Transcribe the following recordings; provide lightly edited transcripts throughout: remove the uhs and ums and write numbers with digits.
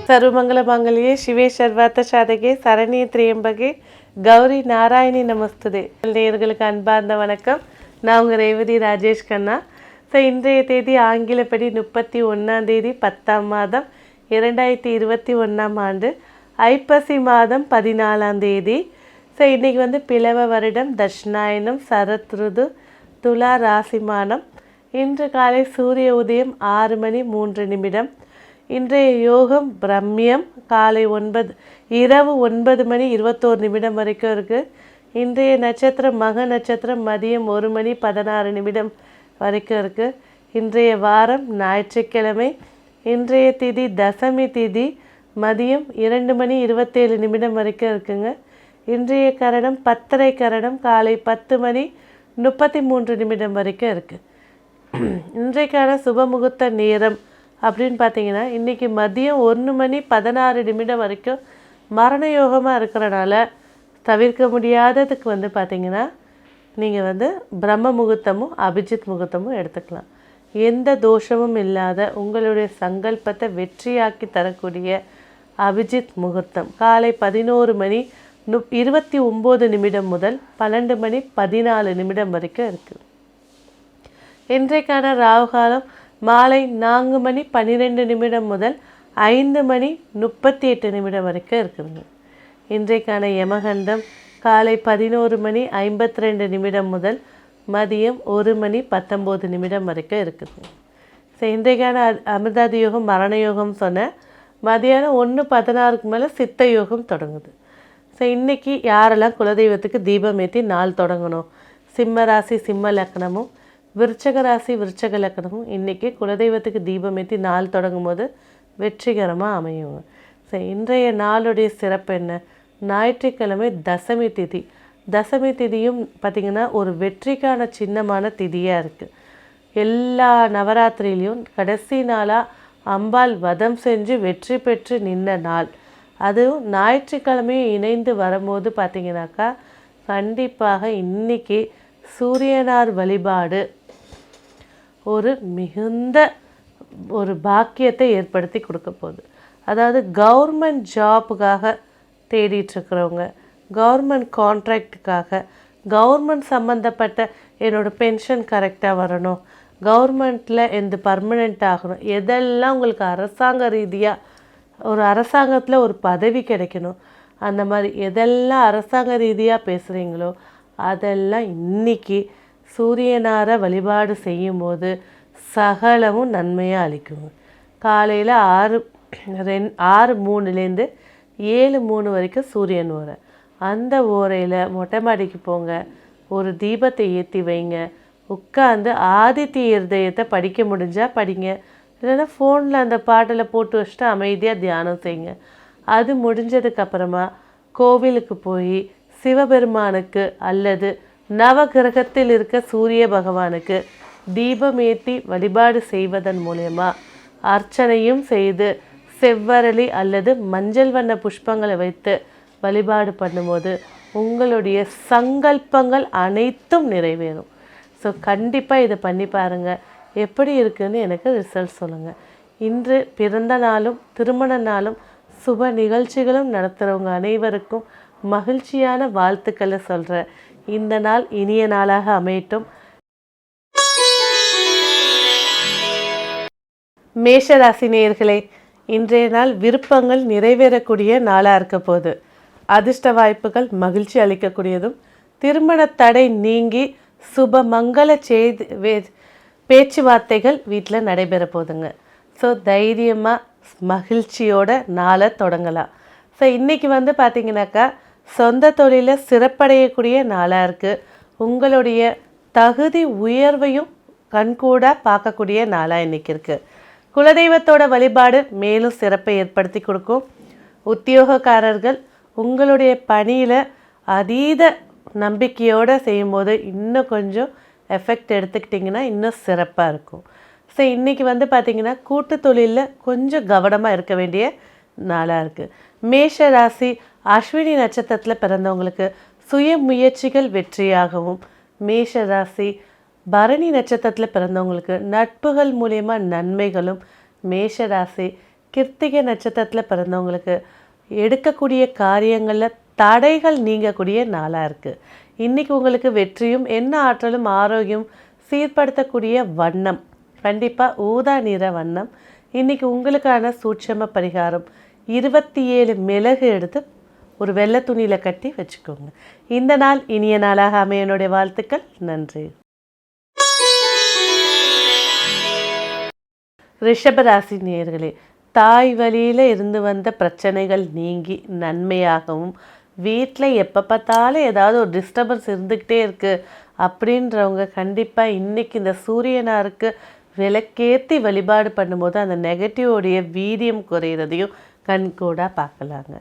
सर्वमंगल मांगल्ये शिवे सर्वार्थ साधके சரண்யே திரியம்பகே கௌரி நாராயணி நமஸ்துதே. நேயர்களுக்கு அன்பார்ந்த வணக்கம். நான் உங்கள் ரேவதி ராஜேஷ் கண்ணா. இன்றைய தேதி ஆங்கிலப்படி 31 10ஆம் மாதம் 2021ஆம் ஆண்டு ஐப்பசி மாதம் 14ஆம் தேதி. இன்றைக்கி வந்து பிளவ வருடம் தட்சிணாயனம் சரத் ருது துலா ராசிமானம். இன்று காலை சூரிய உதயம் 6:03. இன்றைய யோகம் பிரம்மியம் காலை இரவு 9:21 வரைக்கும் இருக்குது. இன்றைய நட்சத்திரம் மக நட்சத்திரம் மதியம் 1:16 வரைக்கும் இருக்குது. இன்றைய வாரம் ஞாயிற்றுக்கிழமை. இன்றைய திதி தசமி திதி மதியம் 2:27 வரைக்கும் இருக்குங்க. இன்றைய கரணம் 10:30 கரணம் காலை 10:33 வரைக்கும் இருக்குது. இன்றைக்கான சுபமுகூர்த்த நேரம் அப்படின்னு பார்த்தீங்கன்னா இன்றைக்கி மதியம் 1:16 வரைக்கும் மரண யோகமாக இருக்கிறனால தவிர்க்க முடியாததுக்கு வந்து பார்த்திங்கன்னா நீங்கள் வந்து பிரம்ம முகூர்த்தமும் அபிஜித் முகூர்த்தமும் எடுத்துக்கலாம். எந்த தோஷமும் இல்லாத உங்களுடைய சங்கல்பத்தை வெற்றியாக்கி தரக்கூடிய அபிஜித் முகூர்த்தம் காலை 11:29 முதல் 12:14 வரைக்கும் இருக்குது. இன்றைக்கான ராகு காலம் மாலை 4:12 முதல் 5:38 வரைக்கும் இருக்குதுங்க. இன்றைக்கான யமகண்டம் காலை 11:52 முதல் மதியம் 1:19 வரைக்கும் இருக்குது. இன்றைக்கான அமிர்தாதி யோகம் மரண யோகம் சொன்னேன். மதியானம் 1:16 மேலே சித்த யோகம் தொடங்குது. இன்றைக்கி யாரெல்லாம் குலதெய்வத்துக்கு தீபம் ஏற்றி நாள் தொடங்கணும்? சிம்ம ராசி சிம்ம லக்னமும் விருச்சக ராசி விருச்சக லக்னமும் இன்றைக்கி குலதெய்வத்துக்கு தீபம் ஏற்றி நாள் தொடங்கும் போது வெற்றிகரமாக அமையுங்க. இன்றைய நாளுடைய சிறப்பு என்ன? ஞாயிற்றுக்கிழமை தசமி திதி. தசமி திதியும் பார்த்திங்கன்னா ஒரு வெற்றிக்கான சின்னமான திதியாக இருக்குது. எல்லா நவராத்திரியிலையும் கடைசி நாளாக அம்பாள் வதம் செஞ்சு வெற்றி பெற்று நின்ற நாள். அதுவும் ஞாயிற்றுக்கிழமையும் இணைந்து வரும்போது பார்த்திங்கனாக்கா கண்டிப்பாக இன்றைக்கி சூரியனார் வழிபாடு ஒரு மிகுந்த ஒரு பாக்கியத்தை ஏற்படுத்தி கொடுக்க போகுது. அதாவது கவர்மெண்ட் ஜாப்புக்காக தேடிட்டுருக்கிறவங்க, கவர்மெண்ட் கான்ட்ராக்டுக்காக, கவர்மெண்ட் சம்மந்தப்பட்ட என்னோடய பென்ஷன் கரெக்டாக வரணும், கவர்மெண்ட்டில் எந்த பர்மனெண்ட் ஆகணும், எதெல்லாம் உங்களுக்கு அரசாங்க ரீதியாக ஒரு அரசாங்கத்தில் ஒரு பதவி கிடைக்கணும், அந்த மாதிரி எதெல்லாம் அரசாங்க ரீதியாக பேசுகிறீங்களோ அதெல்லாம் இன்றைக்கி சூரியனாரை வழிபாடு செய்யும்போது சகலமும் நன்மையாக அளிக்குங்க. காலையில் 6:03 7:03 வரைக்கும் சூரியன் ஓரை. அந்த ஓரையில் மொட்டை மாடிக்கு போங்க, ஒரு தீபத்தை ஏற்றி வைங்க, உட்காந்து ஆதித்ய இருதயத்தை படிக்க முடிஞ்சால் படிங்க, இல்லைன்னா ஃபோனில் அந்த பாட்டில் போட்டு வச்சுட்டு அமைதியாக தியானம் செய்யுங்க. அது முடிஞ்சதுக்கப்புறமா கோவிலுக்கு போய் சிவபெருமானுக்கு அல்லது நவகிரகத்தில் இருக்க சூரிய பகவானுக்கு தீபம் ஏற்றி வழிபாடு செய்வதன் மூலயமா அர்ச்சனையும் செய்து செவ்வரளி அல்லது மஞ்சள் வண்ண புஷ்பங்களை வைத்து வழிபாடு பண்ணும்போது உங்களுடைய சங்கல்பங்கள் அனைத்தும் நிறைவேறும். கண்டிப்பாக இதை பண்ணி பாருங்கள். எப்படி இருக்குதுன்னு எனக்கு ரிசல்ட் சொல்லுங்கள். இன்று பிறந்த நாளும் திருமண நாளும் சுப நிகழ்ச்சிகளும் நடத்துகிறவங்க அனைவருக்கும் மகிழ்ச்சியான வாழ்த்துக்களை சொல்கிறேன். இந்த நாள் இனிய நாளாக அமையட்டும். மேஷராசி நேயர்களே, இன்றைய நாள் விருப்பங்கள் நிறைவேறக்கூடிய நாளாக இருக்க போகுது. அதிர்ஷ்ட வாய்ப்புகள் மகிழ்ச்சி அளிக்கக்கூடியதும், திருமண தடை நீங்கி சுப மங்கள பேச்சுவார்த்தைகள் வீட்டில் நடைபெற போகுதுங்க. தைரியமாக மகிழ்ச்சியோட நாளை தொடங்கலாம். இன்றைக்கி வந்து பார்த்திங்கனாக்கா சொந்த தொழிலில் சிறப்படையக்கூடிய நாளாக இருக்குது. உங்களுடைய தகுதி உயர்வையும் கண்கூட பார்க்கக்கூடிய நாளாக இன்றைக்கி இருக்குது. குலதெய்வத்தோட வழிபாடு மேலும் சிறப்பை ஏற்படுத்தி கொடுக்கும். உத்தியோகக்காரர்கள் உங்களுடைய பணியில் அதீத நம்பிக்கையோடு செய்யும்போது இன்னும் கொஞ்சம் எஃபெக்ட் எடுத்துக்கிட்டிங்கன்னா இன்னும் சிறப்பாக இருக்கும். இன்றைக்கி வந்து பார்த்திங்கன்னா கூட்டு தொழிலில் கொஞ்சம் கவனமாக இருக்க வேண்டிய நாளாக இருக்குது. மேஷ ராசி அஸ்வினி நட்சத்திரத்தில் பிறந்தவங்களுக்கு சுய முயற்சிகள் வெற்றியாகவும், மேஷ ராசி பரணி நட்சத்திரத்தில் பிறந்தவங்களுக்கு நட்புகள் மூலயமா நன்மைகளும், மேஷராசி கிருத்திகை நட்சத்திரத்தில் பிறந்தவங்களுக்கு எடுக்கக்கூடிய காரியங்களில் தடைகள் நீங்கக்கூடிய நாளாக இருக்குது. இன்றைக்கி உங்களுக்கு வெற்றியும் என்ன ஆற்றலும் ஆரோக்கியம் சீர்படுத்தக்கூடிய வண்ணம் கண்டிப்பாக ஊதா நிற வண்ணம். இன்றைக்கி உங்களுக்கான சூட்சம பரிகாரம் 27 மிளகு எடுத்து ஒரு வெள்ளை துணியில் கட்டி வச்சுக்கோங்க. இந்த நாள் இனிய நாளாக அமைய என்னுடைய வாழ்த்துக்கள். நன்றி. ரிஷபராசி நேயர்களே, தாய் வழியில் இருந்து வந்த பிரச்சனைகள் நீங்கி நன்மையாகவும், வீட்டில் எப்போ பார்த்தாலும் ஏதாவது ஒரு டிஸ்டர்பன்ஸ் இருந்துக்கிட்டே இருக்குது அப்படின்றவங்க கண்டிப்பாக இன்றைக்கி இந்த சூரியனாருக்கு விளக்கேற்றி வழிபாடு பண்ணும்போது அந்த நெகட்டிவோடைய வீரியம் குறையிறதையும் கண்கூடாக பார்க்கலாங்க.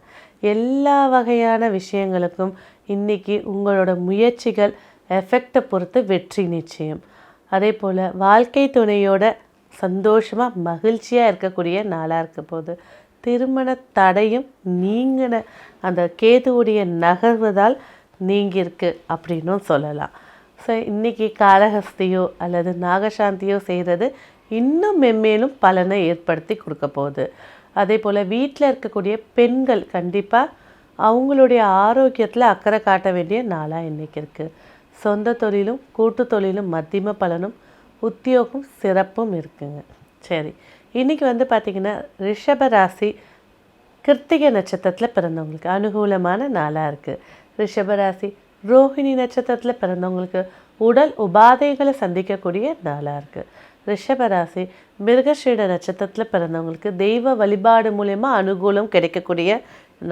எல்லா வகையான விஷயங்களுக்கும் இன்றைக்கி உங்களோட முயற்சிகள் எஃபெக்டை பொறுத்து வெற்றி நிச்சயம். அதே போல் வாழ்க்கை துணையோட சந்தோஷமாக மகிழ்ச்சியாக இருக்கக்கூடிய நாளாக இருக்க போது திருமண தடையும் நீங்கின அந்த கேதுவுடைய நகர்வதால் நீங்கியிருக்கு அப்படின்னும் சொல்லலாம். ஸோ இன்றைக்கி காளஹஸ்தியோ அல்லது நாகசாந்தியோ செய்கிறது இன்னும் மென்மேலும் பலனை ஏற்படுத்தி கொடுக்க போகுது. அதே போல் வீட்டில் இருக்கக்கூடிய பெண்கள் கண்டிப்பாக அவங்களுடைய ஆரோக்கியத்தில் அக்கறை காட்ட வேண்டிய நாளாக இன்றைக்கி இருக்குது. சொந்த தொழிலும் கூட்டு தொழிலும் மத்தியம பலனும், உத்தியோகம் சிறப்பும் இருக்குங்க. சரி, இன்றைக்கி பார்த்திங்கன்னா ரிஷபராசி கிருத்திகை நட்சத்திரத்தில் பிறந்தவங்களுக்கு அனுகூலமான நாளாக இருக்குது. ரிஷபராசி ரோஹிணி நட்சத்திரத்தில் பிறந்தவங்களுக்கு உடல் உபாதைகளை சந்திக்கக்கூடிய நாளாக இருக்குது. ரிஷபராசி மிருகஷீட நட்சத்திரத்தில் பிறந்தவங்களுக்கு தெய்வ வழிபாடு மூலயமா அனுகூலம் கிடைக்கக்கூடிய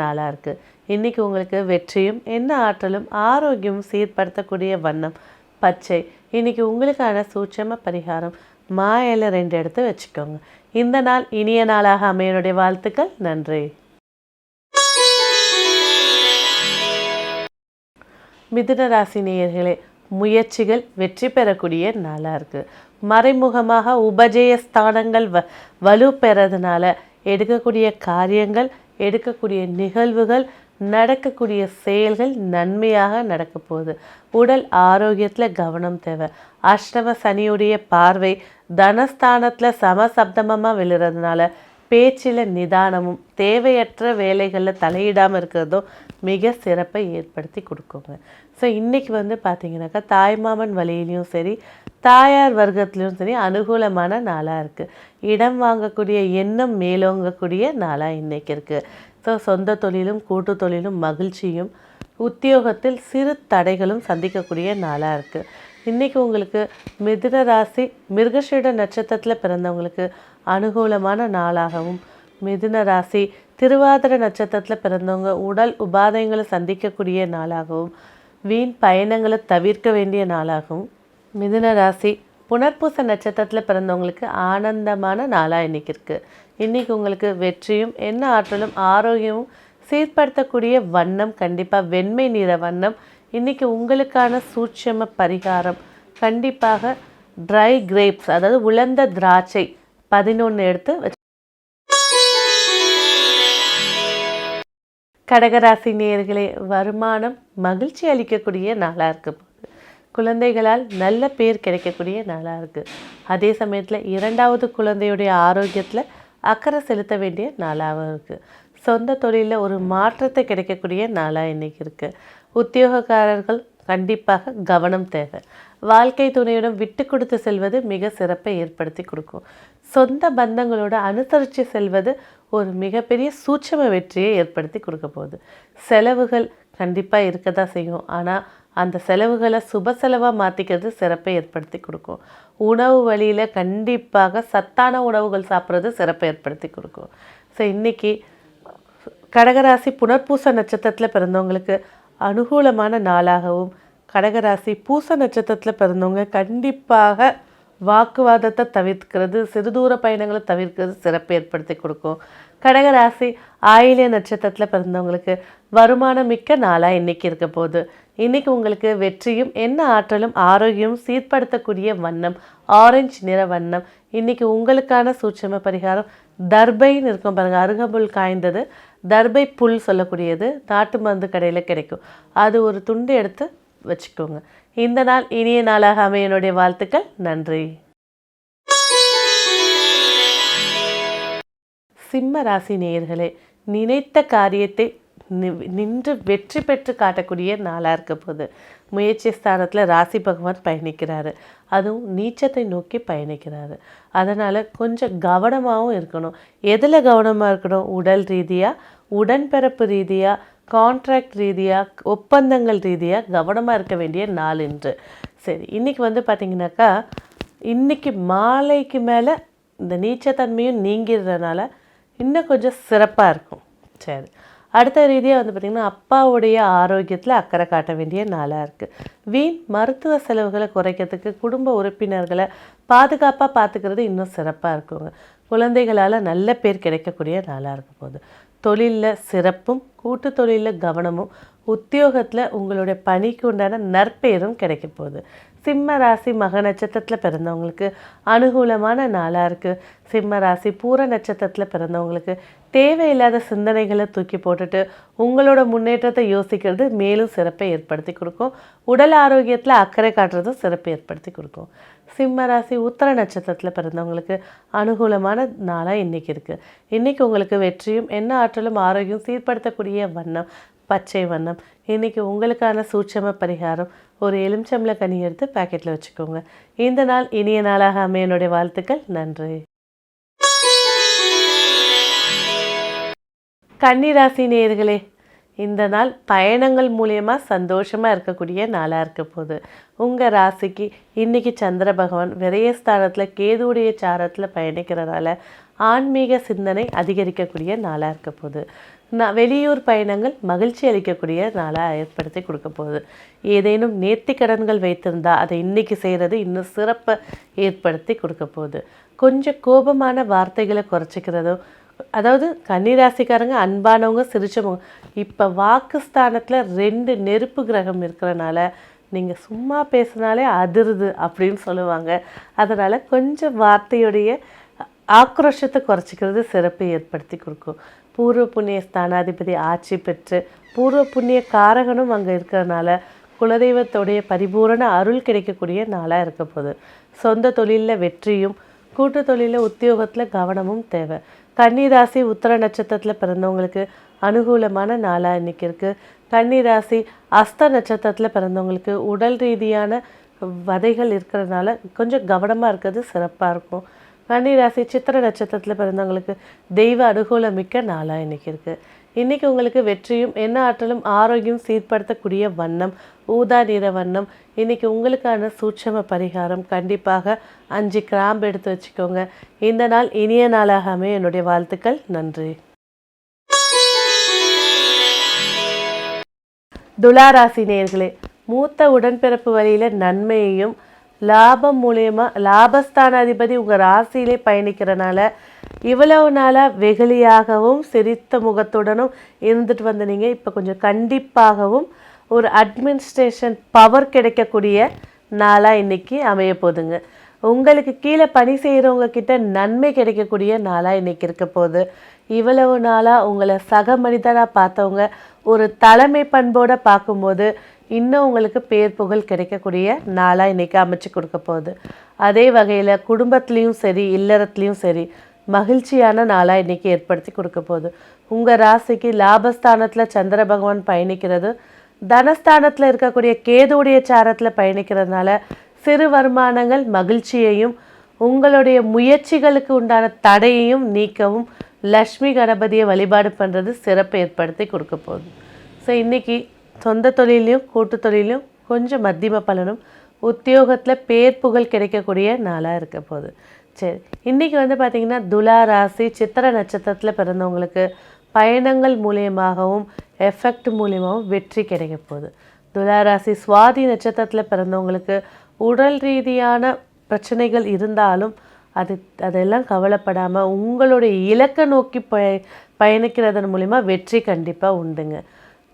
நாளாக இருக்குது. இன்றைக்கி உங்களுக்கு வெற்றியும் என்ன ஆற்றலும் ஆரோக்கியமும் சீர்படுத்தக்கூடிய வண்ணம் பச்சை. இன்றைக்கி உங்களுக்கான சூட்சம பரிகாரம் மா இலை 2 எடுத்து வச்சுக்கோங்க. இந்த நாள் இனிய நாளாக அமையனுடைய வாழ்த்துக்கள். நன்றி. மிதுன ராசி நேயர்களே, முயற்சிகள் வெற்றி பெறக்கூடிய நாளாக இருக்குது. மறைமுகமாக உபஜய ஸ்தானங்கள் வலு பெறதுனால எடுக்கக்கூடிய காரியங்கள், எடுக்கக்கூடிய நிகழ்வுகள், நடக்கக்கூடிய செயல்கள் நன்மையாக நடக்க போகுது. உடல் ஆரோக்கியத்தில் கவனம் தேவை. அஷ்டம சனியுடைய பார்வை தனஸ்தானத்தில் சமசப்தமமாக விழுறதுனால பேச்சில் நிதானமும், தேவையற்ற வேலைகளில் தலையிடாமல் இருக்கிறதும் மிக சிறப்பை ஏற்படுத்தி கொடுக்குங்க. ஸோ இன்றைக்கி பார்த்திங்கனாக்கா தாய்மாமன் வழியிலையும் சரி, தாயார் வர்க்கத்துலேயும் சரி அனுகூலமான நாளாக இருக்குது. இடம் வாங்கக்கூடிய எண்ணம் மேலோங்கக்கூடிய நாளாக இன்றைக்கி இருக்குது. ஸோ சொந்த தொழிலும் கூட்டு தொழிலும் மகிழ்ச்சியும், உத்தியோகத்தில் சிறு தடைகளும் சந்திக்கக்கூடிய நாளாக இருக்குது. இன்றைக்கி உங்களுக்கு மிதுன ராசி மிருகஷீட நட்சத்திரத்தில் பிறந்தவங்களுக்கு அனுகூலமான நாளாகவும், மிதுன ராசி திருவாதிர நட்சத்திரத்தில் பிறந்தவங்க உடல் உபாதைகளை சந்திக்கக்கூடிய நாளாகவும், வீண் பயணங்களை தவிர்க்க வேண்டிய நாளாகவும், மிதுன ராசி புனர்பூச நட்சத்திரத்தில் பிறந்தவங்களுக்கு ஆனந்தமான நாளாக இன்றைக்கி இருக்குது. இன்றைக்கி உங்களுக்கு வெற்றியும் என்ன ஆற்றலும் ஆரோக்கியமும் சீர்படுத்தக்கூடிய வண்ணம் கண்டிப்பாக வெண்மை நிற வண்ணம். இன்றைக்கி உங்களுக்கான சூட்சம பரிகாரம் கண்டிப்பாக ட்ரை கிரேப்ஸ், அதாவது உலர்ந்த திராட்சை 11 எடுத்து வச்சு. கடகராசி நேயர்களே, வருமானம் மகிழ்ச்சி அளிக்கக்கூடிய நாளாக இருக்குது. குழந்தைகளால் நல்ல பேர் கிடைக்கக்கூடிய நாளாக இருக்குது. அதே சமயத்தில் 2வது குழந்தையுடைய ஆரோக்கியத்தில் அக்கறை செலுத்த வேண்டிய நாளாகவும் இருக்குது. சொந்த தொழிலில் ஒரு மாற்றத்தை கிடைக்கக்கூடிய நாளாக இன்றைக்கி இருக்குது. உத்தியோகக்காரர்கள் கண்டிப்பாக கவனம் தேவை. வாழ்க்கை துணையுடன் விட்டு கொடுத்து செல்வது மிக சிறப்பை ஏற்படுத்தி கொடுக்கும். சொந்த பந்தங்களோட அனுசரித்து செல்வது ஒரு மிகப்பெரிய சூட்சம வெற்றியை ஏற்படுத்தி கொடுக்க போகுது. செலவுகள் கண்டிப்பாக இருக்க தான் செய்யும். ஆனால் அந்த செலவுகளை சுப செலவாக மாற்றிக்கிறது சிறப்பை ஏற்படுத்தி கொடுக்கும். உணவு வழியில் கண்டிப்பாக சத்தான உணவுகள் சாப்பிட்றது சிறப்பை ஏற்படுத்தி கொடுக்கும். ஸோ இன்றைக்கி கடகராசி புனர்பூச நட்சத்திரத்தில் பிறந்தவங்களுக்கு அனுகூலமான நாளாகவும், கடகராசி பூச நட்சத்திரத்தில் பிறந்தவங்க கண்டிப்பாக வாக்குவாதத்தை தவிர்க்கிறது, சிறுதூர பயணங்களை தவிர்க்கிறது சிறப்பு ஏற்படுத்தி கொடுக்கும். கடகராசி ஆயில்ய நட்சத்திரத்தில் பிறந்தவங்களுக்கு வருமானம் மிக்க நாளாக இன்றைக்கி இருக்க போகுது. இன்றைக்கி உங்களுக்கு வெற்றியும் என்ன ஆற்றலும் ஆரோக்கியமும் சீர்படுத்தக்கூடிய வண்ணம் ஆரஞ்சு நிற வண்ணம். இன்றைக்கி உங்களுக்கான சூட்சம பரிகாரம் தர்பைன்னு இருக்கும் பாருங்கள், அருகம்புல் காய்ந்தது, தர்பை புல் சொல்லக்கூடியது நாட்டு மருந்து கடையில் கிடைக்கும். அது ஒரு துண்டு எடுத்து வச்சுக்கோங்க. இந்த நாள் இனிய நாளாக அமைய என்னுடைய வாழ்த்துக்கள். நன்றி. சிம்ம ராசி நேயர்களே, நினைத்த காரியத்தை நின்று வெற்றி பெற்று காட்டக்கூடிய நாளாக இருக்க போகுது. முயற்சி ஸ்தானத்தில் ராசி பகவான் பயணிக்கிறாரு, அதுவும் நீச்சத்தை நோக்கி பயணிக்கிறாரு. அதனால் கொஞ்சம் கவனமாகவும் இருக்கணும். எதில் கவனமாக இருக்கணும்? உடல் ரீதியாக, உடன்பிறப்பு ரீதியாக, கான்ட்ராக்ட் ரீதியாக, ஒப்பந்தங்கள் ரீதியாக கவனமாக இருக்க வேண்டிய நாள் இன்று. சரி, இன்றைக்கி பார்த்திங்கனாக்கா, இன்றைக்கி மாலைக்கு மேலே இந்த நீச்சத்தன்மையும் நீங்கிறதுனால இன்னும் கொஞ்சம் சிறப்பாக இருக்கும். சரி, அடுத்த ரீதியாக பார்த்திங்கன்னா, அப்பாவுடைய ஆரோக்கியத்தில் அக்கறை காட்ட வேண்டிய நாளாக இருக்குது. வீண் மருத்துவ செலவுகளை குறைக்கிறதுக்கு குடும்ப உறுப்பினர்களை பாதுகாப்பாக பார்த்துக்கிறது இன்னும் சிறப்பாக இருக்குங்க. குழந்தைகளால் நல்ல பேர் கிடைக்கக்கூடிய நாளாக இருக்க போகுது. தொழிலில் சிறப்பும், கூட்டு தொழிலில் கவனமும், உத்தியோகத்தில் உங்களுடைய பணிக்கு உண்டான நற்பெயரும் கிடைக்க போகுது. சிம்ம ராசி மக நட்சத்திரத்தில் பிறந்தவங்களுக்கு அனுகூலமான நாளாக இருக்குது. சிம்ம ராசி பூர நட்சத்திரத்தில் பிறந்தவங்களுக்கு தேவையில்லாத சிந்தனைகளை தூக்கி போட்டுட்டு உங்களோட முன்னேற்றத்தை யோசிக்கிறது மேலும் சிறப்பை ஏற்படுத்தி கொடுக்கும். உடல் ஆரோக்கியத்தில் அக்கறை காட்டுறதும் சிறப்பை ஏற்படுத்தி கொடுக்கும். சிம்ம ராசி உத்தர நட்சத்திரத்தில் பிறந்தவங்களுக்கு அனுகூலமான நாளாக இன்றைக்கி இருக்குது. இன்றைக்கி உங்களுக்கு வெற்றியும் என்ன ஆற்றலும் ஆரோக்கியம் சீர்படுத்தக்கூடிய வண்ணம் பச்சை வண்ணம். இன்றைக்கி உங்களுக்கான சூட்சம பரிகாரம் ஒரு எலுமிச்சம்பழ கனி எடுத்து பேக்கெட்டில் வச்சுக்கோங்க. இந்த நாள் இனிய நாளாக அமைய என்னுடைய வாழ்த்துக்கள். நன்றி. கன்னிராசி நேயர்களே, இந்த நாள் பயணங்கள் மூலியமாக சந்தோஷமாக இருக்கக்கூடிய நாளாக இருக்க போகுது. உங்கள் ராசிக்கு இன்றைக்கி சந்திர பகவான் விரயஸ்தானத்தில் கேதுவுடைய சாரத்தில் பயணிக்கிறதால ஆன்மீக சிந்தனை அதிகரிக்கக்கூடிய நாளாக இருக்க போகுது. வெளியூர் பயணங்கள் மகிழ்ச்சி அளிக்கக்கூடிய நாளாக ஏற்படுத்தி கொடுக்க போகுது. ஏதேனும் நேர்த்திக்கடன்கள் வைத்திருந்தால் அதை இன்றைக்கி செய்கிறது இன்னும் சிறப்பை ஏற்படுத்தி கொடுக்க போகுது. கொஞ்சம் கோபமான வார்த்தைகளை குறைச்சிக்கிறதும், அதாவது கன்னிராசிக்காரங்க அன்பானவங்க, சிரிச்சவங்க. இப்போ வாக்குஸ்தானத்தில் 2 நெருப்பு கிரகம் இருக்கிறனால நீங்கள் சும்மா பேசினாலே அதிருது அப்படின்னு சொல்லுவாங்க. அதனால் கொஞ்சம் வார்த்தையுடைய ஆக்ரோஷத்தை குறைச்சிக்கிறது சிறப்பை ஏற்படுத்தி கொடுக்கும். பூர்வ புண்ணிய ஸ்தானாதிபதி ஆட்சி பெற்று பூர்வ புண்ணிய காரகனும் அங்கே இருக்கிறதுனால குலதெய்வத்தோடைய பரிபூரண அருள் கிடைக்கக்கூடிய நாளாக இருக்க போகுது. சொந்த தொழிலில் வெற்றியும், கூட்டு தொழிலில் உத்தியோகத்தில் கவனமும் தேவை. கன்னிராசி உத்தர நட்சத்திரத்தில் பிறந்தவங்களுக்கு அனுகூலமான நாளாக இன்றைக்கி இருக்குது. கன்னிராசி அஸ்த நட்சத்திரத்தில் பிறந்தவங்களுக்கு உடல் ரீதியான வதைகள் இருக்கிறதுனால கொஞ்சம் கவனமாக இருக்கிறது சிறப்பாக இருக்கும். கன்னிராசி சித்திர நட்சத்திரத்தில் பிறந்தவங்களுக்கு தெய்வ அனுகூலம் மிக்க நாளாக இன்றைக்கி இருக்குது. இன்றைக்கி உங்களுக்கு வெற்றியும் என்ன ஆற்றலும் ஆரோக்கியம் சீர்படுத்தக்கூடிய வண்ணம் ஊதா நிற வண்ணம். இன்றைக்கி உங்களுக்கான சூட்சம பரிகாரம் கண்டிப்பாக 5 கிராம்பு எடுத்து வச்சுக்கோங்க. இந்த நாள் இனிய நாளாக அமைய என்னுடைய வாழ்த்துக்கள். நன்றி. துளாராசி நேயர்களே, மூத்த உடன்பிறப்பு வழியில் நன்மையையும் லாபம் மூலியமாக லாபஸ்தானாதிபதி உங்கள் ராசியிலே பயணிக்கிறனால இவ்வளவு நாளாக வெகுளியாகவும் சிரித்த முகத்துடனும் இருந்துட்டு வந்த நீங்கள் இப்போ கொஞ்சம் கண்டிப்பாகவும் ஒரு அட்மினிஸ்ட்ரேஷன் பவர் கிடைக்கக்கூடிய நாளாக இன்றைக்கி அமைய போகுதுங்க. உங்களுக்கு கீழே பணி செய்கிறவங்க கிட்ட நன்மை கிடைக்கக்கூடிய நாளாக இன்றைக்கி இருக்க போகுது. இவ்வளவு நாளாக உங்களை சக மனிதனாக பார்த்தவங்க ஒரு தலைமை பண்போடு பார்க்கும்போது இன்னும் உங்களுக்கு பேர் புகழ் கிடைக்கக்கூடிய நாளாக இன்றைக்கி அமைச்சு கொடுக்க போகுது. அதே வகையில் குடும்பத்துலேயும் சரி இல்லறத்துலேயும் சரி மகிழ்ச்சியான நாளாக இன்றைக்கி ஏற்படுத்தி கொடுக்க போகுது. உங்கள் ராசிக்கு லாபஸ்தானத்தில் சந்திர பகவான் பயணிக்கிறது, தனஸ்தானத்தில் இருக்கக்கூடிய கேதுவுடைய சாரத்தில் பயணிக்கிறதுனால சிறு வருமானங்கள் மகிழ்ச்சியையும் உங்களுடைய முயற்சிகளுக்கு உண்டான தடையையும் நீக்கவும் லக்ஷ்மி கணபதியை வழிபாடு பண்ணுறது சிறப்பை ஏற்படுத்தி கொடுக்க போகுது. ஸோ இன்றைக்கி சொந்த தொழிலையும் கூட்டு தொழிலையும் கொஞ்சம் மத்தியம பலனும் உத்தியோகத்தில் பேர் புகழ் கிடைக்கக்கூடிய நாளாக இருக்க போகுது. சரி, இன்றைக்கி பார்த்திங்கன்னா துலா ராசி சித்திர நட்சத்திரத்தில் பிறந்தவங்களுக்கு பயணங்கள் மூலியமாகவும் எஃபெக்ட் மூலியமாகவும் வெற்றி கிடைக்க போகுது. துலா ராசி சுவாதி நட்சத்திரத்தில் பிறந்தவங்களுக்கு உடல் ரீதியான பிரச்சனைகள் இருந்தாலும் அதெல்லாம் கவலைப்படாமல் உங்களுடைய இலக்கை நோக்கி பயணிக்கிறதன் மூலிமா வெற்றி கண்டிப்பாக உண்டுங்க.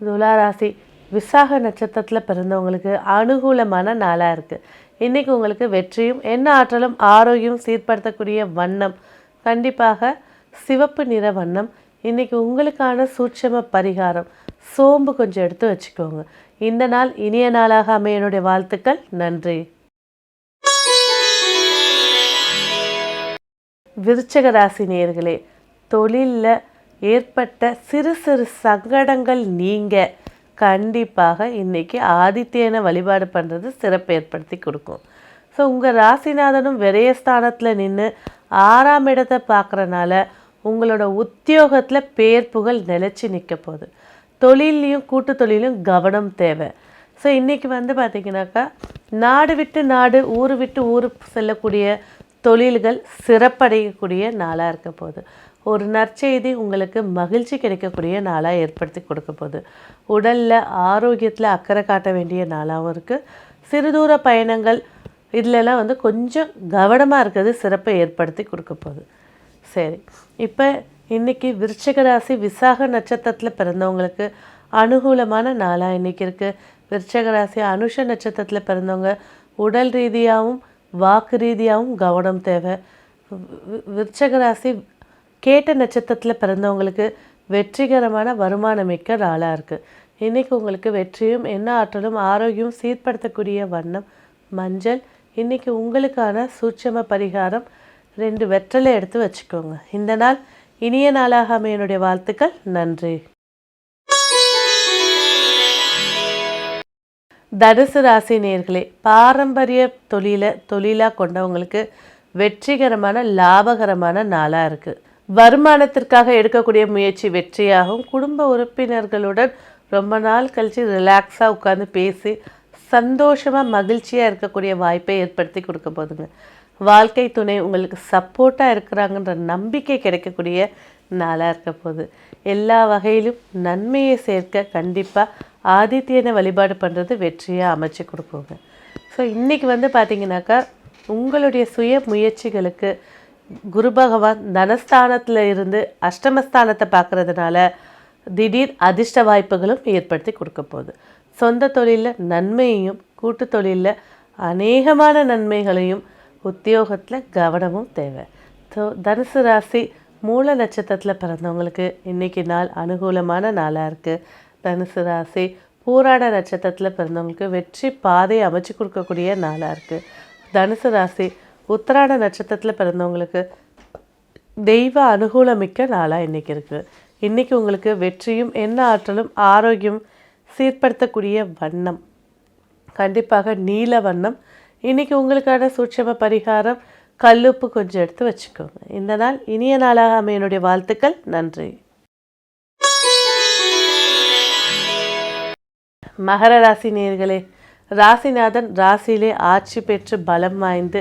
துளாராசி விசாக நட்சத்திரத்தில் பிறந்தவங்களுக்கு அனுகூலமான நாளாக இருக்குது. இன்றைக்கி உங்களுக்கு வெற்றியும் என்ன ஆற்றலும் ஆரோக்கியம் சீர்படுத்தக்கூடிய வண்ணம் கண்டிப்பாக சிவப்பு நிற வண்ணம். இன்றைக்கி உங்களுக்கான சூட்சம பரிகாரம் சோம்பு கொஞ்சம் எடுத்து வச்சுக்கோங்க. இந்த நாள் இனிய நாளாக அமைய என்னுடைய வாழ்த்துக்கள். நன்றி. விருச்சிக ராசி நேயர்களே, தொழிலில் ஏற்பட்ட சிறு சிறு சங்கடங்கள் நீங்க கண்டிப்பாக இன்றைக்கி ஆதித்யனை வழிபாடு பண்ணுறது சிறப்பு ஏற்படுத்தி கொடுக்கும். ஸோ உங்கள் ராசிநாதனும் விரயஸ்தானத்தில் நின்று 6ஆம் இடத்தை பார்க்குறனால உங்களோட உத்தியோகத்தில் பேர் புகழ் நிலச்சி நிற்க போகுது. தொழிலையும் கூட்டு தொழிலும் கவனம் தேவை. ஸோ இன்றைக்கி பார்த்திங்கனாக்கா நாடு விட்டு நாடு, ஊர் விட்டு ஊர் செல்லக்கூடிய தொழில்கள் சிறப்படையக்கூடிய நாளாக இருக்க போகுது. ஒரு நற்செய்தி உங்களுக்கு மகிழ்ச்சி கிடைக்கக்கூடிய நாளாக ஏற்படுத்தி கொடுக்க போகுது. உடலில் ஆரோக்கியத்தில் அக்கறை காட்ட வேண்டிய நாளாகவும் இருக்குது. சிறுதூர பயணங்கள் இதிலெல்லாம் கொஞ்சம் கவனமாக இருக்கிறது சிறப்பை ஏற்படுத்தி கொடுக்க போகுது. சரி, இப்போ இன்றைக்கி விருச்சிக ராசி விசாக நட்சத்திரத்தில் பிறந்தவங்களுக்கு அனுகூலமான நாளாக இன்றைக்கி இருக்குது. விருச்சிக ராசி அனுஷ நட்சத்திரத்தில் பிறந்தவங்க உடல் ரீதியாகவும் வாக்கு ரீதியாகவும் கவனம் தேவை. விருச்சிக ராசி கேட்ட நட்சத்திரத்தில் பிறந்தவங்களுக்கு வெற்றிகரமான வருமானமிக்க நாளாக இருக்குது. இன்றைக்கி உங்களுக்கு வெற்றியும் என்ன ஆற்றலும் ஆரோக்கியம் சீர்படுத்தக்கூடிய வண்ணம் மஞ்சள். இன்றைக்கி உங்களுக்கான சூட்சம பரிகாரம் 2 வெற்றலை எடுத்து வச்சுக்கோங்க. இந்த நாள் இனிய நாளாக அமைய என்னுடைய வாழ்த்துக்கள். நன்றி. தனுசு ராசி நேயர்களே, பாரம்பரிய தொழிலாக கொண்டவங்களுக்கு வெற்றிகரமான லாபகரமான நாளாக இருக்குது. வருமானத்திற்காக எடுக்கக்கூடிய முயற்சி வெற்றியாகும். குடும்ப உறுப்பினர்களுடன் ரொம்ப நாள் கழித்து ரிலாக்ஸாக உட்காந்து பேசி சந்தோஷமாக மகிழ்ச்சியாக இருக்கக்கூடிய வாய்ப்பை ஏற்படுத்தி கொடுக்க போதுங்க. வாழ்க்கை துணை உங்களுக்கு சப்போர்ட்டாக இருக்கிறாங்கன்ற நம்பிக்கை கிடைக்கக்கூடிய நாளாக இருக்க போகுது. எல்லா வகையிலும் நன்மையை சேர்க்க கண்டிப்பாக ஆதித்யனை வழிபாடு பண்ணுறது வெற்றியாக அமைச்சு கொடுக்குங்க. ஸோ இன்றைக்கி பார்த்திங்கனாக்கா உங்களுடைய சுய முயற்சிகளுக்கு குரு பகவான் தனஸ்தானத்தில் இருந்து அஷ்டமஸ்தானத்தை பார்க்குறதுனால திடீர் அதிர்ஷ்ட வாய்ப்புகளும் ஏற்படுத்தி கொடுக்க போகுது. சொந்த தொழிலில் நன்மையையும் கூட்டு தொழிலில் அநேகமான நன்மைகளையும் உத்தியோகத்தில் கவனமும் தேவை. ஸோ தனுசு ராசி மூல நட்சத்திரத்தில் பிறந்தவங்களுக்கு இன்றைக்கி நாள் அனுகூலமான நாளாக இருக்குது. தனுசு ராசி பூராட நட்சத்திரத்தில் பிறந்தவங்களுக்கு வெற்றி பாதையை அமைச்சு கொடுக்கக்கூடிய நாளாக இருக்குது. தனுசு ராசி உத்திராட நட்சத்திரத்தில் பிறந்தவங்களுக்கு தெய்வ அனுகூலமிக்க நாளாக இன்றைக்கி இருக்குது. இன்றைக்கி உங்களுக்கு வெற்றியும் என்ன ஆற்றலும் ஆரோக்கியம் சீர்படுத்தக்கூடிய வண்ணம் கண்டிப்பாக நீல வண்ணம். இன்றைக்கி உங்களுக்கான சூட்சம பரிகாரம் கல்லுப்பு கொஞ்சம் எடுத்து வச்சுக்கோங்க. இந்த நாள் இனிய நாளாக அமைய என்னுடைய வாழ்த்துக்கள். நன்றி. மகர ராசி நேயர்களே, ராசிநாதன் ராசியிலே ஆட்சி பெற்று பலம் வாய்ந்து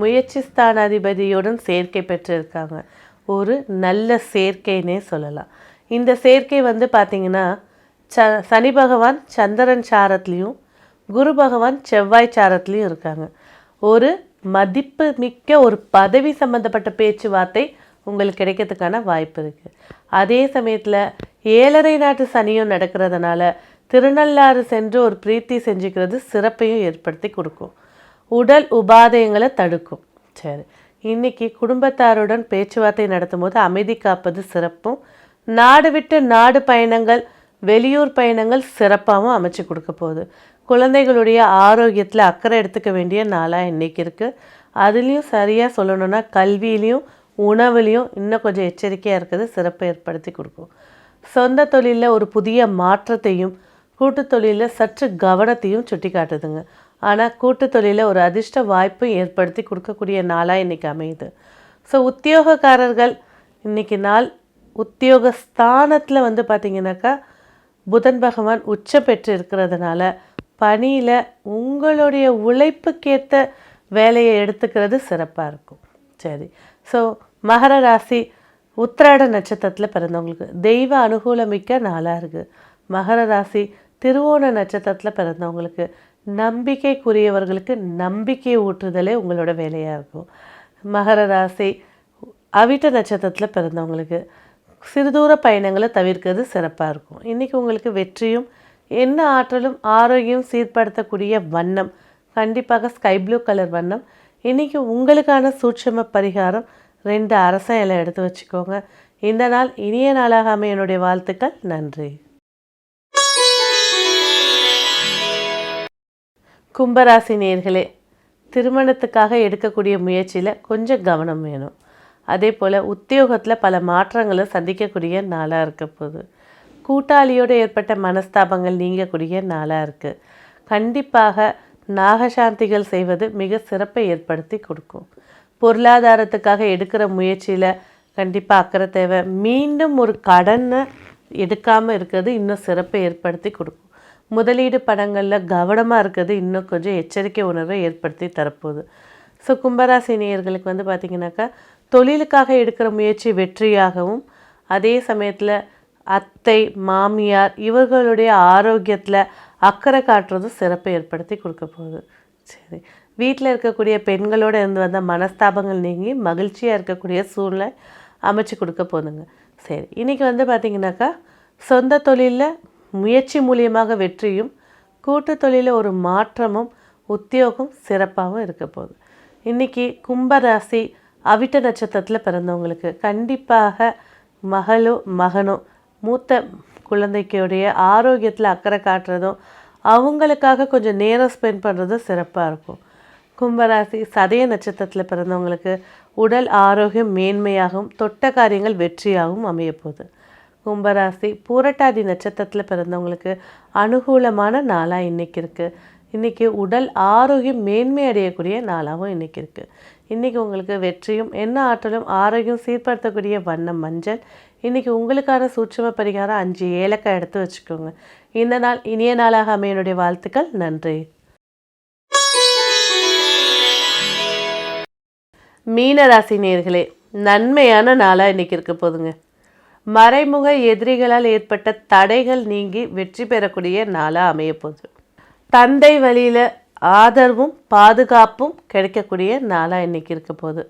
முயற்சி ஸ்தானாதிபதியுடன் சேர்க்கை பெற்றிருக்காங்க. ஒரு நல்ல சேர்க்கைன்னே சொல்லலாம். இந்த சேர்க்கை பார்த்திங்கன்னா சனி பகவான் சந்திரன் சாரத்துலேயும் குரு பகவான் செவ்வாய் சாரத்துலேயும் இருக்காங்க. ஒரு மதிப்பு மிக்க ஒரு பதவி சம்மந்தப்பட்ட பேச்சுவார்த்தை உங்களுக்கு கிடைக்கிறதுக்கான வாய்ப்பு இருக்குது. அதே சமயத்தில் 7.5 நாட்டு சனியும் நடக்கிறதுனால திருநள்ளாறு சென்று ஒரு பிரீத்தி செஞ்சுக்கிறது சிறப்பையும் ஏற்படுத்தி கொடுக்கும். உடல் உபாதைகளை தடுக்கும். சரி, இன்றைக்கி குடும்பத்தாருடன் பேச்சுவார்த்தை நடத்தும் போது அமைதி காப்பது சிறப்பும், நாடு விட்டு நாடு பயணங்கள் வெளியூர் பயணங்கள் சிறப்பாகவும் அமைச்சு கொடுக்க போகுது. குழந்தைகளுடைய ஆரோக்கியத்தில் அக்கறை எடுத்துக்க வேண்டிய நாளாக இன்றைக்கி இருக்குது. அதுலேயும் சரியாக சொல்லணுன்னா கல்வியிலையும் உணவுலேயும் இன்னும் கொஞ்சம் எச்சரிக்கையாக இருக்கிறது சிறப்பை ஏற்படுத்தி கொடுக்கும். சொந்த தொழிலில் ஒரு புதிய மாற்றத்தையும் கூட்டு தொழிலில் சற்று கவனத்தையும் சுட்டி காட்டுதுங்க. ஆனால் கூட்டு தொழிலில் ஒரு அதிர்ஷ்ட வாய்ப்பு ஏற்படுத்தி கொடுக்கக்கூடிய நாளாக இன்றைக்கி அமையுது. ஸோ உத்தியோகக்காரர்கள் இன்றைக்கி நாள் உத்தியோகஸ்தானத்தில் பார்த்திங்கனாக்கா புதன் பகவான் உச்ச பெற்று இருக்கிறதுனால பணியில் உங்களுடைய உழைப்புக்கேற்ற வேலையை எடுத்துக்கிறது சிறப்பாக இருக்கும். சரி, ஸோ மகர ராசி உத்திராட நட்சத்திரத்தில் பிறந்தவங்களுக்கு தெய்வ அனுகூலமிக்க நாளாக இருக்குது. மகர ராசி திருவோண நட்சத்திரத்தில் பிறந்தவங்களுக்கு நம்பிக்கைக்குரியவர்களுக்கு நம்பிக்கை ஊற்றுதலே உங்களோட வேலையாக இருக்கும். மகர ராசி அவிட்ட நட்சத்திரத்தில் பிறந்தவங்களுக்கு சிறுதூர பயணங்களை தவிர்க்கிறது சிறப்பாக இருக்கும். இன்றைக்கி உங்களுக்கு வெற்றியும் என்ன ஆற்றலும் ஆரோக்கியம் சீர்படுத்தக்கூடிய வண்ணம் கண்டிப்பாக ஸ்கை ப்ளூ கலர் வண்ணம். இன்றைக்கி உங்களுக்கான சூட்சம பரிகாரம் 2 அரச இலை எடுத்து வச்சுக்கோங்க. இந்த நாள் இனிய நாளாக அமைய என்னுடைய வாழ்த்துக்கள். நன்றி. கும்பராசி நேயர்களே, திருமணத்துக்காக எடுக்கக்கூடிய முயற்சியில் கொஞ்சம் கவனம் வேணும். அதே போல் உத்தியோகத்தில் பல மாற்றங்களை சந்திக்கக்கூடிய நாளாக இருக்க போகுது. கூட்டாளியோடு ஏற்பட்ட மனஸ்தாபங்கள் நீங்கக்கூடிய நாளாக இருக்குது. கண்டிப்பாக நாகசாந்திகள் செய்வது மிக சிறப்பை ஏற்படுத்தி கொடுக்கும். பொருளாதாரத்துக்காக எடுக்கிற முயற்சியில் கண்டிப்பாக அக்கறை தேவை. மீண்டும் ஒரு கடனை எடுக்காமல் இருக்கிறது இன்னும் சிறப்பை ஏற்படுத்தி கொடுக்கும். முதலீடு படங்களில் கவனமாக இருக்கிறது இன்னும் கொஞ்சம் எச்சரிக்கை உணர்வை ஏற்படுத்தி தரப்போகுது. ஸோ கும்பராசி நேயர்களுக்கு பார்த்திங்கனாக்கா தொழிலுக்காக எடுக்கிற முயற்சி வெற்றியாகவும், அதே சமயத்தில் அத்தை மாமியார் இவர்களுடைய ஆரோக்கியத்தில் அக்கறை காட்டுறதும் சிறப்பை ஏற்படுத்தி கொடுக்க போகுது. சரி, வீட்டில் இருக்கக்கூடிய பெண்களோடு இருந்து வந்த மனஸ்தாபங்கள் நீங்கி மகிழ்ச்சியாக இருக்கக்கூடிய சூழ்நிலை அமைச்சு கொடுக்க போதுங்க. சரி, இன்றைக்கி பார்த்திங்கனாக்கா சொந்த தொழிலில் முயற்சி மூலியமாக வெற்றியும், கூட்டு தொழிலில் ஒரு மாற்றமும், உத்தியோகம் சிறப்பாகவும் இருக்க போகுது. இன்றைக்கி கும்பராசி அவிட்ட நட்சத்திரத்தில் பிறந்தவங்களுக்கு கண்டிப்பாக மகனோ மூத்த குழந்தைக்குடைய ஆரோக்கியத்தில் அக்கறை காட்டுறதும், அவங்களுக்காக கொஞ்சம் நேரம் ஸ்பெண்ட் பண்ணுறதும் சிறப்பாக இருக்கும். கும்பராசி சதய நட்சத்திரத்தில் பிறந்தவங்களுக்கு உடல் ஆரோக்கியம் மேன்மையாகவும், தொட்ட காரியங்கள் வெற்றியாகவும் அமையப்போகுது. கும்பராசி பூரட்டாதி நட்சத்திரத்தில் பிறந்தவங்களுக்கு அனுகூலமான நாளாக இன்றைக்கி இருக்குது. இன்றைக்கி உடல் ஆரோக்கியம் மேன்மை அடையக்கூடிய நாளாகவும் இன்றைக்கி இருக்குது. இன்றைக்கி உங்களுக்கு வெற்றியும் என்ன ஆற்றலும் ஆரோக்கியம் சீர்படுத்தக்கூடிய வண்ணம் மஞ்சள். இன்றைக்கி உங்களுக்கான சூட்சும பரிகாரம் 5 ஏலக்காய் எடுத்து வச்சுக்கோங்க. இந்த நாள் இனிய நாளாக அமையனுடைய வாழ்த்துக்கள். நன்றி. மீனராசி நேயர்களே, நன்மையான நாளாக இன்றைக்கி இருக்க போதுங்க. மறைமுக எதிரிகளால் ஏற்பட்ட தடைகள் நீங்கி வெற்றி பெறக்கூடிய நாளாக அமையப்போகுது. தந்தை வழியில் ஆதரவும் பாதுகாப்பும் கிடைக்கக்கூடிய நாளாக இன்றைக்கி இருக்க போகுது.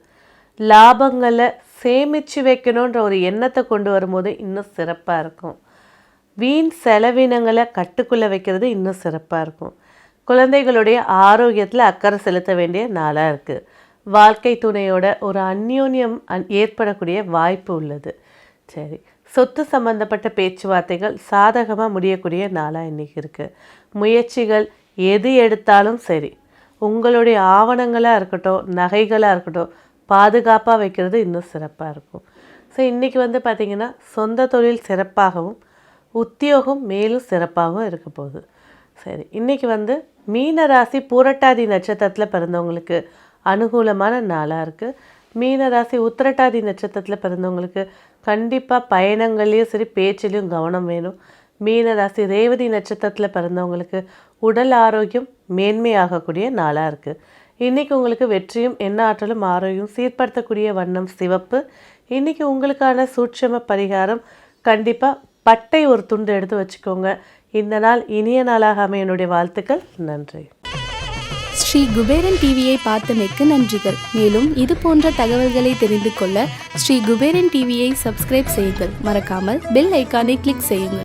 லாபங்களை சேமித்து வைக்கணுன்ற ஒரு எண்ணத்தை கொண்டு வரும்போது இன்னும் சிறப்பாக இருக்கும். வீண் செலவினங்களை கட்டுக்குள்ளே வைக்கிறது இன்னும் சிறப்பாக இருக்கும். குழந்தைகளுடைய ஆரோக்கியத்தில் அக்கறை செலுத்த வேண்டிய நாளாக இருக்குது. வாழ்க்கை துணையோட ஒரு அந்யோன்யம் ஏற்படக்கூடிய வாய்ப்பு உள்ளது. சரி, சொத்து சம்பந்தப்பட்ட பேச்சுவார்த்தைகள் சாதகமாக முடியக்கூடிய நாளாக இன்றைக்கி இருக்குது. முயற்சிகள் எது எடுத்தாலும் சரி, உங்களுடைய ஆவணங்களாக இருக்கட்டும், நகைகளாக இருக்கட்டும், பாதுகாப்பாக வைக்கிறது இன்னும் சிறப்பாக இருக்கும். ஸோ இன்றைக்கி பார்த்திங்கன்னா சொந்த தொழில் சிறப்பாகவும், உத்தியோகம் மேலும் சிறப்பாகவும் இருக்க போகுது. சரி, இன்றைக்கி மீனராசி பூரட்டாதி நட்சத்திரத்தில் பிறந்தவங்களுக்கு அனுகூலமான நாளாக இருக்குது. மீனராசி உத்திரட்டாதி நட்சத்திரத்தில் பிறந்தவங்களுக்கு கண்டிப்பாக பயணங்கள்லேயும் சரி பேச்சிலையும் கவனம் வேணும். மீனராசி ரேவதி நட்சத்திரத்தில் பிறந்தவங்களுக்கு உடல் ஆரோக்கியம் மேன்மையாகக்கூடிய நாளாக இருக்குது. இன்றைக்கி உங்களுக்கு வெற்றியும் என்ன ஆற்றலும் ஆரோக்கியம் சீர்படுத்தக்கூடிய வண்ணம் சிவப்பு. இன்றைக்கி உங்களுக்கான சூட்சம பரிகாரம் கண்டிப்பாக பட்டை ஒரு துண்டு எடுத்து வச்சுக்கோங்க. இந்த நாள் இனிய நாளாக அமையனுடைய வாழ்த்துக்கள். நன்றி. ஸ்ரீ குபேரன் டிவியை பார்த்தமைக்கு நன்றிகள். மேலும் இது போன்ற தகவல்களை தெரிந்து கொள்ள ஸ்ரீ குபேரன் டிவியை சப்ஸ்கிரைப் செய்யுங்கள். மறக்காமல் பெல் ஐக்கானை கிளிக் செய்யுங்கள்.